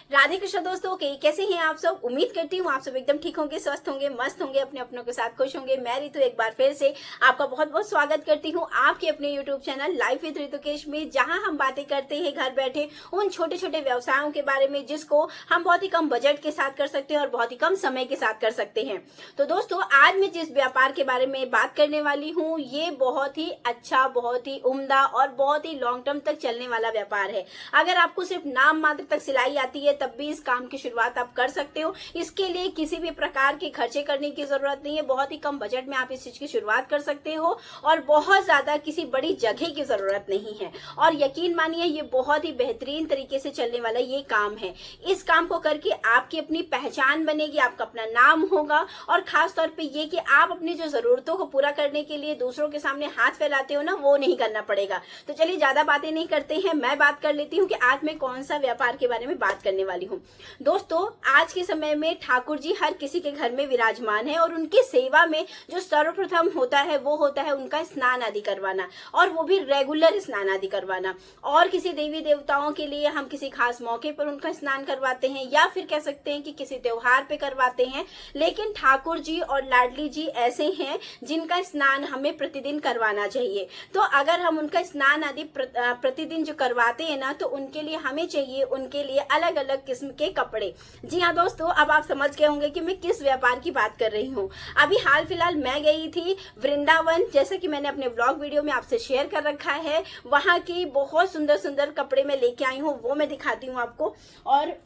राधे कृष्ण दोस्तों के कैसे हैं आप सब। उम्मीद करती हूँ आप सब एकदम ठीक होंगे, स्वस्थ होंगे, मस्त होंगे, अपने अपनों के साथ खुश होंगे। मैं रितु एक बार फिर से आपका बहुत बहुत स्वागत करती हूँ आपके अपने यूट्यूब चैनल लाइफ विद ऋतुकेश में, जहां हम बातें करते हैं घर बैठे उन छोटे छोटे व्यवसायों के बारे में जिसको हम बहुत ही कम बजट के साथ कर सकते हैं और बहुत ही कम समय के साथ कर सकते हैं। तो दोस्तों आज मैं जिस व्यापार के बारे में बात करने वाली हूँ ये बहुत ही अच्छा, बहुत ही उम्दा और बहुत ही लॉन्ग टर्म तक चलने वाला व्यापार है। अगर आपको सिर्फ नाम मात्र तक सिलाई आती है तब भी इस काम की शुरुआत आप कर सकते हो। इसके लिए किसी भी प्रकार के खर्चे करने की जरूरत नहीं है। बहुत ही कम बजट में आप इस चीज की शुरुआत कर सकते हो और बहुत ज्यादा किसी बड़ी जगह की जरूरत नहीं है। और यकीन मानिए ये बहुत ही बेहतरीन तरीके से चलने वाला ये काम है। इस काम को करके आपकी अपनी पहचान बनेगी, आपका अपना नाम होगा और खास तौर पे ये कि आप अपनी जो जरूरतों को पूरा करने के लिए दूसरों के सामने हाथ फैलाते हो ना, वो नहीं करना पड़ेगा। तो चलिए ज्यादा बातें नहीं करते हैं, मैं बात कर लेती हूँ कि आज मैं कौन सा व्यापार के बारे में बात करने वाली हूँ। दोस्तों आज के समय में ठाकुर जी हर किसी के घर में विराजमान है और उनकी सेवा में जो सर्वप्रथम होता है वो होता है उनका स्नान आदि करवाना, और वो भी रेगुलर स्नान आदि करवाना। और किसी देवी देवताओं के लिए हम किसी खास मौके पर उनका स्नान करवाते हैं या फिर कह सकते हैं कि किसी त्योहार पे करवाते हैं, लेकिन ठाकुर जी और लाडली जी ऐसे हैं जिनका स्नान हमें प्रतिदिन करवाना चाहिए। तो अगर हम उनका स्नान आदि प्रतिदिन जो करवाते हैं ना, तो उनके लिए हमें चाहिए उनके लिए अलग अलग किस्म के कपड़े। जी हाँ दोस्तों, अब आप समझ गए होंगे कि मैं किस व्यापार की बात कर रही हूँ। अभी हाल फिलहाल मैं गई थी वृंदावन, जैसा कि मैंने अपने व्लॉग वीडियो में आपसे शेयर कर रखा है। वहां की बहुत सुंदर सुंदर कपड़े मैं लेके आई हूँ, वो मैं दिखाती हूँ आपको। और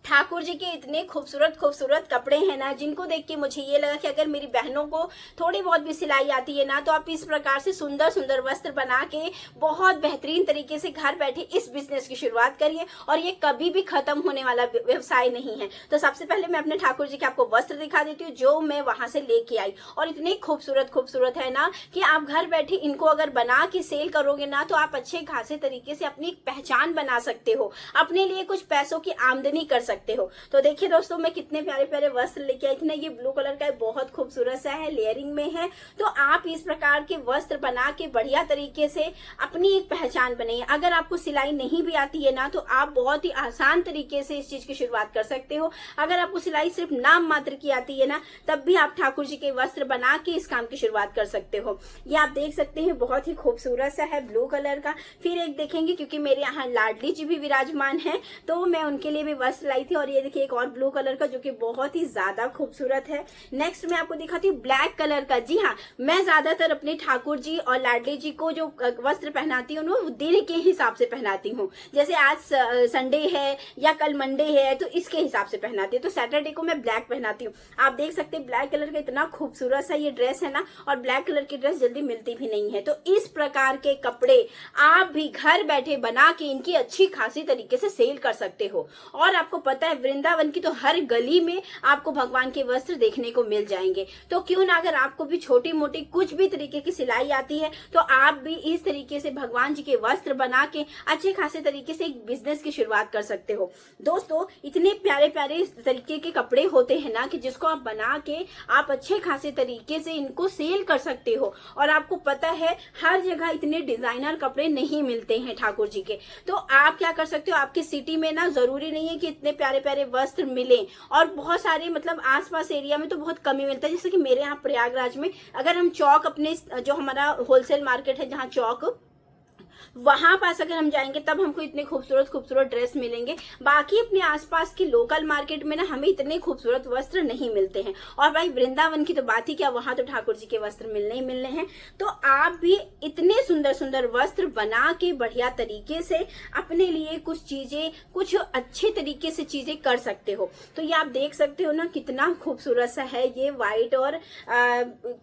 ठाकुर जी के इतने खूबसूरत खूबसूरत कपड़े हैं ना, जिनको देख के मुझे ये लगा कि अगर मेरी बहनों को थोड़ी बहुत भी सिलाई आती है ना, तो आप इस प्रकार से सुंदर सुंदर वस्त्र बना के बहुत बेहतरीन तरीके से घर बैठे इस बिजनेस की शुरुआत करिए। और ये कभी भी खत्म होने वाला व्यवसाय नहीं है। तो सबसे पहले मैं अपने ठाकुर जी के आपको वस्त्र दिखा देती हूँ जो मैं वहां से लेके आई, और इतने खूबसूरत खूबसूरत है ना कि आप घर बैठे इनको अगर बना के सेल करोगे ना, तो आप अच्छे खासे तरीके से अपनी पहचान बना सकते हो, अपने लिए कुछ पैसों की आमदनी कर सकते हो। तो देखिए दोस्तों मैं कितने प्यारे प्यारे वस्त्र लेके आई थी ना। ये ब्लू कलर का है, बहुत खूबसूरत सा है, लेयरिंग में है। तो आप इस प्रकार के वस्त्र बना के बढ़िया तरीके से अपनी एक पहचान बनाइए। अगर आपको सिलाई नहीं भी आती है ना, तो आप बहुत ही आसान तरीके से इस चीज की शुरुआत कर सकते हो। अगर आपको सिलाई सिर्फ नाम मात्र की आती है ना, तब भी आप ठाकुर जी के वस्त्र बना के इस काम की शुरुआत कर सकते हो। ये आप देख सकते हैं, बहुत ही खूबसूरत सा है ब्लू कलर का। फिर एक देखेंगे, क्योंकि मेरे यहाँ लाडली जी भी विराजमान है, तो मैं उनके लिए भी वस्त्र लाई थी। और ये देखिए एक और ब्लू कलर का जो कि बहुत ही ज्यादा खूबसूरत है। नेक्स्ट मैं आपको दिखाती हूँ ब्लैक कलर का। जी हाँ, मैं ज्यादातर अपने ठाकुर जी और लाडली जी को जो वस्त्र पहनाती हूँ वो दिन के हिसाब से पहनाती हूँ। जैसे आज संडे है या कल मंडे है तो इसके हिसाब से पहनाती हूँ। तो सैटरडे को मैं ब्लैक पहनाती हूँ। आप देख सकते हैं ब्लैक कलर का इतना खूबसूरत सा ये ड्रेस है ना, और ब्लैक कलर की ड्रेस जल्दी मिलती भी नहीं है। तो इस प्रकार के कपड़े आप भी घर बैठे बना के इनकी अच्छी खासी तरीके से सेल कर सकते हो। और आपको पता है वृंदावन की तो हर गली में आपको भगवान के वस्त्र देखने को मिल जाएंगे। तो क्यों ना, अगर आपको भी छोटी मोटी कुछ भी तरीके की सिलाई आती है तो आप भी इस तरीके से भगवान जी के वस्त्र बना के अच्छे खासे तरीके से एक बिजनेस की शुरुआत कर सकते हो। दोस्तों इतने प्यारे प्यारे तरीके के कपड़े होते हैं ना कि जिसको आप बना के आप अच्छे खासे तरीके से इनको सेल कर सकते हो। और आपको पता है हर जगह इतने डिजाइनर कपड़े नहीं मिलते हैं ठाकुर जी के। तो आप क्या कर सकते हो, आपकी सिटी में ना जरूरी नहीं है कि इतने प्यारे प्यारे वस्त्र मिले, और बहुत सारे मतलब आसपास एरिया में तो बहुत कम ही मिलता है। जैसे कि मेरे यहाँ प्रयागराज में अगर हम चौक, अपने जो हमारा होलसेल मार्केट है जहाँ चौक, वहां पास अगर हम जाएंगे तब हमको इतने खूबसूरत खूबसूरत ड्रेस मिलेंगे। बाकी अपने आसपास की लोकल मार्केट में ना हमें इतने खूबसूरत वस्त्र नहीं मिलते हैं। और भाई वृंदावन की तो बात ही क्या, वहां तो ठाकुर जी के वस्त्र मिलने ही मिलने हैं। तो आप भी इतने सुंदर सुंदर वस्त्र बना के बढ़िया तरीके से अपने लिए कुछ चीजें, कुछ अच्छे तरीके से चीजें कर सकते हो। तो ये आप देख सकते हो ना कितना खूबसूरत सा है। ये व्हाइट और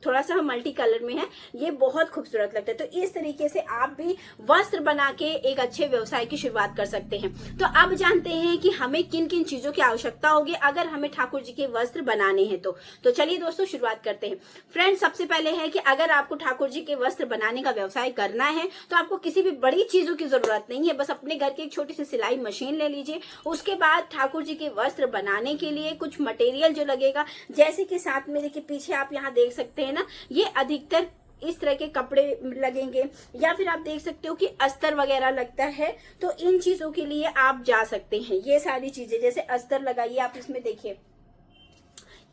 थोड़ा सा मल्टी कलर में है, ये बहुत खूबसूरत लगता है। तो इस तरीके से आप भी वस्त्र बना के एक अच्छे व्यवसाय की शुरुआत कर सकते हैं। तो अब जानते हैं कि हमें किन किन चीजों की आवश्यकता होगी अगर हमें ठाकुर जी के वस्त्र बनाने हैं। तो चलिए दोस्तों शुरुआत करते हैं। फ्रेंड्स सबसे पहले है कि अगर आपको ठाकुर जी के वस्त्र बनाने का व्यवसाय करना है तो आपको किसी भी बड़ी चीजों की जरूरत नहीं है। बस अपने घर की एक छोटी सी सिलाई मशीन ले लीजिए। उसके बाद ठाकुर जी के वस्त्र बनाने के लिए कुछ मटेरियल जो लगेगा, जैसे कि साथ में देखिए पीछे आप यहाँ देख सकते हैं ना, ये अधिकतर इस तरह के कपड़े लगेंगे, या फिर आप देख सकते हो कि अस्तर वगैरह लगता है, तो इन चीजों के लिए आप जा सकते हैं। ये सारी चीजें जैसे अस्तर लगाइए, आप इसमें देखिए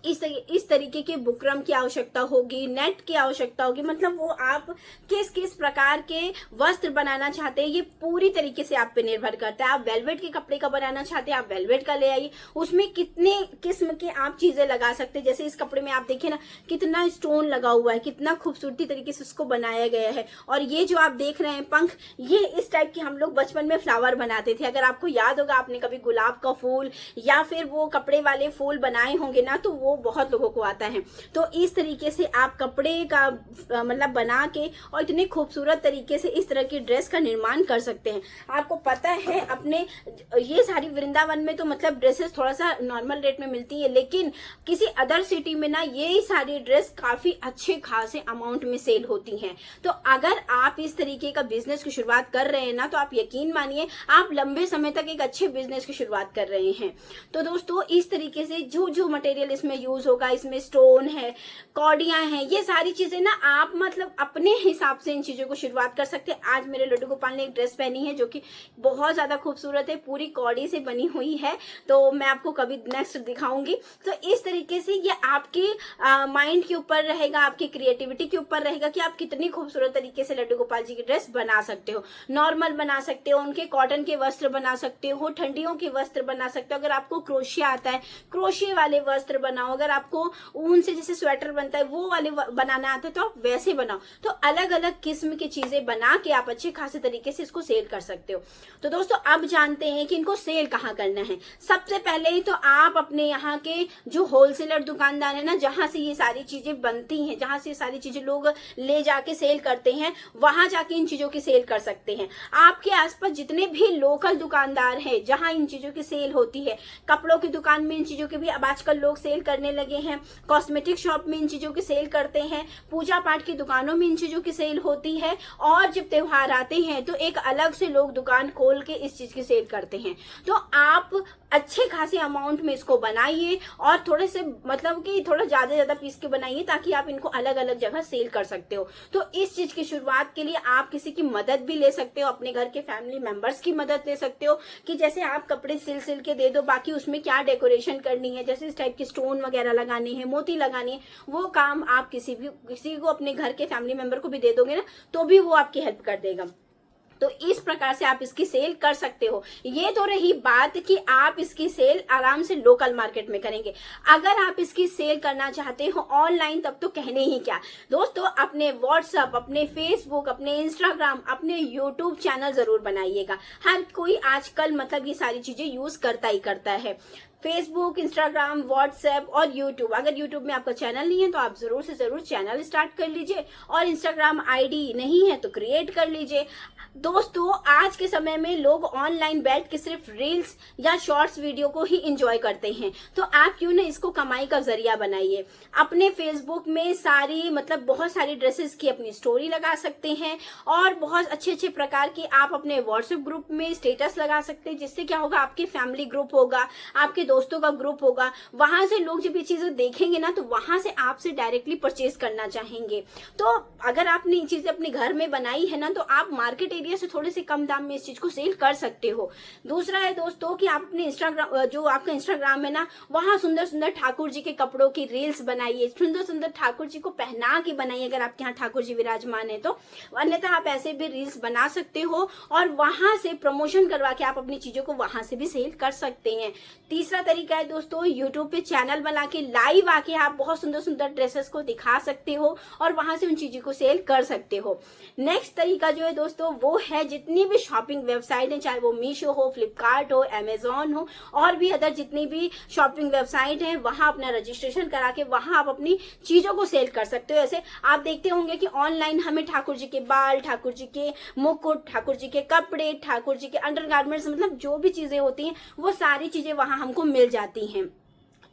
इस तरीके के बुकरम की आवश्यकता होगी, नेट की आवश्यकता होगी, मतलब वो आप किस किस प्रकार के वस्त्र बनाना चाहते हैं ये पूरी तरीके से आप पे निर्भर करता है। आप वेलवेट के कपड़े का बनाना चाहते हैं, आप वेलवेट का ले आइए, उसमें कितने किस्म के आप चीजें लगा सकते हैं। जैसे इस कपड़े में आप देखिए ना कितना स्टोन लगा हुआ है, कितना खूबसूरती तरीके से उसको बनाया गया है। और ये जो आप देख रहे हैं पंख, ये इस टाइप के हम लोग बचपन में फ्लावर बनाते थे। अगर आपको याद होगा, आपने कभी गुलाब का फूल या फिर वो कपड़े वाले फूल बनाए होंगे ना, तो वो बहुत लोगों को आता है। तो इस तरीके से आप कपड़े का मतलब बना के और इतने खूबसूरत तरीके से इस तरह की ड्रेस का निर्माण कर सकते हैं। आपको पता है अपने ये सारी वृंदावन में तो मतलब ड्रेसेस थोड़ा सा नॉर्मल रेट में मिलती है, लेकिन किसी अदर सिटी में ना ये सारी ड्रेस काफी अच्छे खासे अमाउंट में सेल होती हैं। तो अगर आप इस तरीके का बिजनेस की शुरुआत कर रहे हैं ना, तो आप यकीन मानिए आप लंबे समय तक एक अच्छे बिजनेस की शुरुआत कर रहे हैं। तो दोस्तों इस तरीके से जो जो मटेरियल इसमें यूज होगा, इसमें स्टोन है, कौड़ियां हैं, ये सारी चीजें ना आप मतलब अपने हिसाब से इन चीजों को शुरुआत कर सकते हैं। आज मेरे लड्डू गोपाल ने एक ड्रेस पहनी है जो कि बहुत ज्यादा खूबसूरत है, पूरी कौड़ी से बनी हुई है, तो मैं आपको कभी नेक्स्ट दिखाऊंगी। तो इस तरीके से ये आपके माइंड के ऊपर रहेगा, आपकी क्रिएटिविटी के ऊपर रहेगा कि आप कितनी खूबसूरत तरीके से लड्डू गोपाल जी की ड्रेस बना सकते हो। नॉर्मल बना सकते हो, उनके कॉटन के वस्त्र बना सकते हो, ठंडियों के वस्त्र बना सकते हो। अगर आपको क्रोशिया आता है, क्रोशिया वाले वस्त्र बनाओ। अगर आपको ऊन से जैसे स्वेटर बनता है वो वाले बनाना आता है तो आप वैसे बनाओ। तो अलग अलग किस्म की चीजें बना के आप अच्छे खासे तरीके से इसको सेल कर सकते हो। तो दोस्तों अब जानते हैं कि इनको सेल कहाँ करना है। सबसे पहले ही तो आप अपने यहाँ के जो होलसेलर दुकानदार है ना, जहां से ये सारी चीजें बनती हैं, जहां से ये सारी चीजें लोग ले जाके सेल करते हैं, वहां जाके इन चीजों की सेल कर सकते हैं। आपके आसपास जितने भी लोकल दुकानदार हैं जहां इन चीजों की सेल होती है, कपड़ों की दुकान में इन चीजों की भी अब आजकल लोग सेल करने लगे हैं, कॉस्मेटिक शॉप में इन चीजों की सेल करते हैं, पूजा पाठ की दुकानों में इन चीजों की सेल होती है, और जब त्योहार आते हैं तो एक अलग से लोग दुकान खोल के इस चीज की सेल करते हैं। तो आप अच्छे खासे अमाउंट में इसको बनाइए और थोड़े से मतलब कि थोड़ा ज्यादा पीस के बनाइए, ताकि आप इनको अलग अलग जगह सेल कर सकते हो। तो इस चीज की शुरुआत के लिए आप किसी की मदद भी ले सकते हो, अपने घर के फैमिली मेंबर्स की मदद ले सकते हो कि जैसे आप कपड़े सिल के दे दो, बाकी उसमें क्या डेकोरेशन करनी है, जैसे इस टाइप की स्टोन वगैरह लगाने हैं, मोती लगानी है, वो काम आप किसी को अपने घर के फैमिली मेंबर को भी दे दोगे ना, तो भी वो आपकी हेल्प कर देगा। तो इस प्रकार से आप इसकी सेल कर सकते हो। ये तो रही बात कि आप इसकी सेल आराम से लोकल मार्केट में करेंगे। अगर आप इसकी सेल करना चाहते हो ऑनलाइन, तब तो कहने ही क्या दोस्तों, अपने व्हाट्सएप, अपने फेसबुक, अपने इंस्टाग्राम, अपने यूट्यूब चैनल जरूर बनाइएगा। हर कोई आजकल मतलब ये सारी चीजें यूज करता ही करता है, फेसबुक, इंस्टाग्राम, व्हाट्सएप और यूट्यूब। अगर यूट्यूब में आपका चैनल नहीं है तो आप जरूर से जरूर चैनल स्टार्ट कर लीजिए, और इंस्टाग्राम आईडी नहीं है तो क्रिएट कर लीजिए। दोस्तों आज के समय में लोग ऑनलाइन बैठ के सिर्फ रील्स या शॉर्ट्स वीडियो को ही एंजॉय करते हैं, तो आप क्यों ना इसको कमाई का जरिया बनाइए। अपने फेसबुक में सारी मतलब बहुत सारी ड्रेसेस की अपनी स्टोरी लगा सकते हैं, और बहुत अच्छे प्रकार की आप अपने व्हाट्सएप ग्रुप में स्टेटस लगा सकते हैं, जिससे क्या होगा, आपके फैमिली ग्रुप होगा, आपके दोस्तों का ग्रुप होगा, वहां से लोग जब ये चीजें देखेंगे ना, तो वहां से आपसे डायरेक्टली परचेज करना चाहेंगे। तो अगर आपने ये चीजें अपने घर में बनाई है ना, तो आप मार्केट एरिया से थोड़े से कम दाम में इस चीज को सेल कर सकते हो। दूसरा है दोस्तों कि आप अपने इंस्टाग्राम, जो आपका इंस्टाग्राम है ना, वहां सुंदर सुंदर ठाकुर जी के कपड़ों की रील्स बनाइए, सुंदर सुंदर ठाकुर जी को पहना के बनाइए, अगर आपके यहाँ ठाकुर जी विराजमान है तो। अन्यथा आप ऐसे भी रील्स बना सकते हो और वहां से प्रमोशन करवा के आप अपनी चीजों को वहां से भी सेल कर सकते हैं। तीसरा तरीका है दोस्तों, यूट्यूब पे चैनल बना के लाइव आके आप बहुत सुंदर सुंदर ड्रेसेस को दिखा सकते हो और वहां से उन चीजों को सेल कर सकते हो। नेक्स्ट तरीका जो है दोस्तों, वो है जितनी भी शॉपिंग वेबसाइट है, चाहे वो मीशो हो, फ्लिपकार्ट हो, अमेजॉन हो, और भी अदर जितनी भी शॉपिंग वेबसाइट है, वहां अपना रजिस्ट्रेशन करा के वहां आप अपनी चीजों को सेल कर सकते हो। ऐसे आप देखते होंगे कि ऑनलाइन हमें ठाकुर जी के बाल, ठाकुर जी के मुकुट, ठाकुर जी के कपड़े, ठाकुर जी के अंडरगारमेंट्स, मतलब जो भी चीजें होती हैं वो सारी चीजें वहां हमको मिल जाती हैं।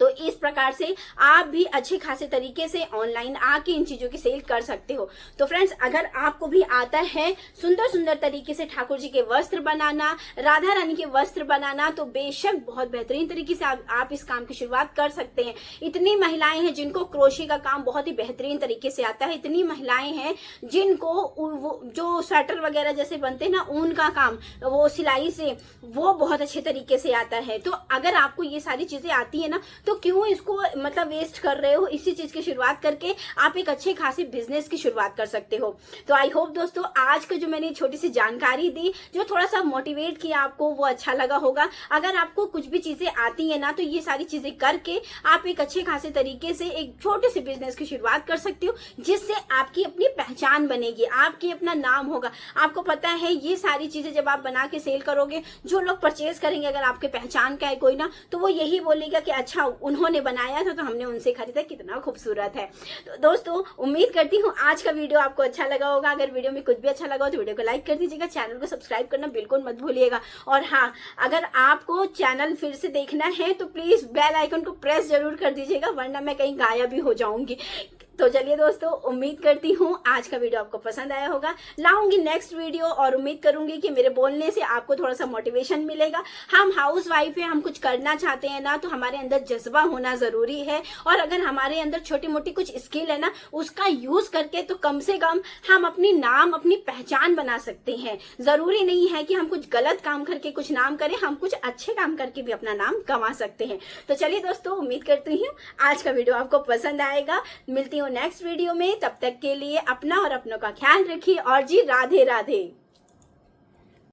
तो इस प्रकार से आप भी अच्छे खासे तरीके से ऑनलाइन आके इन चीजों की सेल कर सकते हो। तो फ्रेंड्स, अगर आपको भी आता है सुंदर सुंदर तरीके से ठाकुर जी के वस्त्र बनाना, राधा रानी के वस्त्र बनाना, तो बेशक बहुत बेहतरीन तरीके से आप इस काम की शुरुआत कर सकते हैं। इतनी महिलाएं हैं जिनको क्रोशे का काम बहुत ही बेहतरीन तरीके से आता है। इतनी महिलाएं हैं जिनको जो स्वेटर वगैरह जैसे बनते हैं ना, ऊन का काम, वो सिलाई से, वो बहुत अच्छे तरीके से आता है। तो अगर आपको ये सारी चीजें आती है ना, तो क्यों इसको मतलब वेस्ट कर रहे हो? इसी चीज की शुरुआत करके आप एक अच्छे खासे बिजनेस की शुरुआत कर सकते हो। तो आई होप दोस्तों, आज का जो मैंने छोटी सी जानकारी दी, जो थोड़ा सा मोटिवेट किया आपको, वो अच्छा लगा होगा। अगर आपको कुछ भी चीजें आती है ना, तो ये सारी चीजें करके आप एक अच्छे खासे तरीके से एक छोटे से बिजनेस की शुरुआत कर सकते हो, जिससे आपकी अपनी पहचान बनेगी, आपकी अपना नाम होगा। आपको पता है ये सारी चीजें जब आप बना के सेल करोगे, जो लोग परचेज करेंगे, अगर आपके पहचान का है कोई ना, तो वो यही बोलेगा कि अच्छा उन्होंने बनाया था तो हमने उनसे खरीदा, कितना खूबसूरत है। तो दोस्तों, उम्मीद करती हूँ आज का वीडियो आपको अच्छा लगा होगा। अगर वीडियो में कुछ भी अच्छा लगा हो तो वीडियो को लाइक कर दीजिएगा, चैनल को सब्सक्राइब करना बिल्कुल मत भूलिएगा। और हाँ, अगर आपको चैनल फिर से देखना है तो प्लीज बेल आइकन को प्रेस जरूर कर दीजिएगा, वरना मैं कहीं गायब भी हो जाऊंगी। तो चलिए दोस्तों, उम्मीद करती हूँ आज का वीडियो आपको पसंद आया होगा। लाऊंगी नेक्स्ट वीडियो और उम्मीद करूंगी कि मेरे बोलने से आपको थोड़ा सा मोटिवेशन मिलेगा। हम हाउस वाइफ है, हम कुछ करना चाहते हैं ना, तो हमारे अंदर जज्बा होना जरूरी है। और अगर हमारे अंदर छोटी मोटी कुछ स्किल है ना, उसका यूज करके तो कम से कम हम अपनी नाम, अपनी पहचान बना सकते हैं। जरूरी नहीं है कि हम कुछ गलत काम करके कुछ नाम करें, हम कुछ अच्छे काम करके भी अपना नाम कमा सकते हैं। तो चलिए दोस्तों, उम्मीद करती हूँ आज का वीडियो आपको पसंद आएगा। मिलती हूँ नेक्स्ट वीडियो में, तब तक के लिए अपना और अपनों का ख्याल रखिए। और जी, राधे राधे।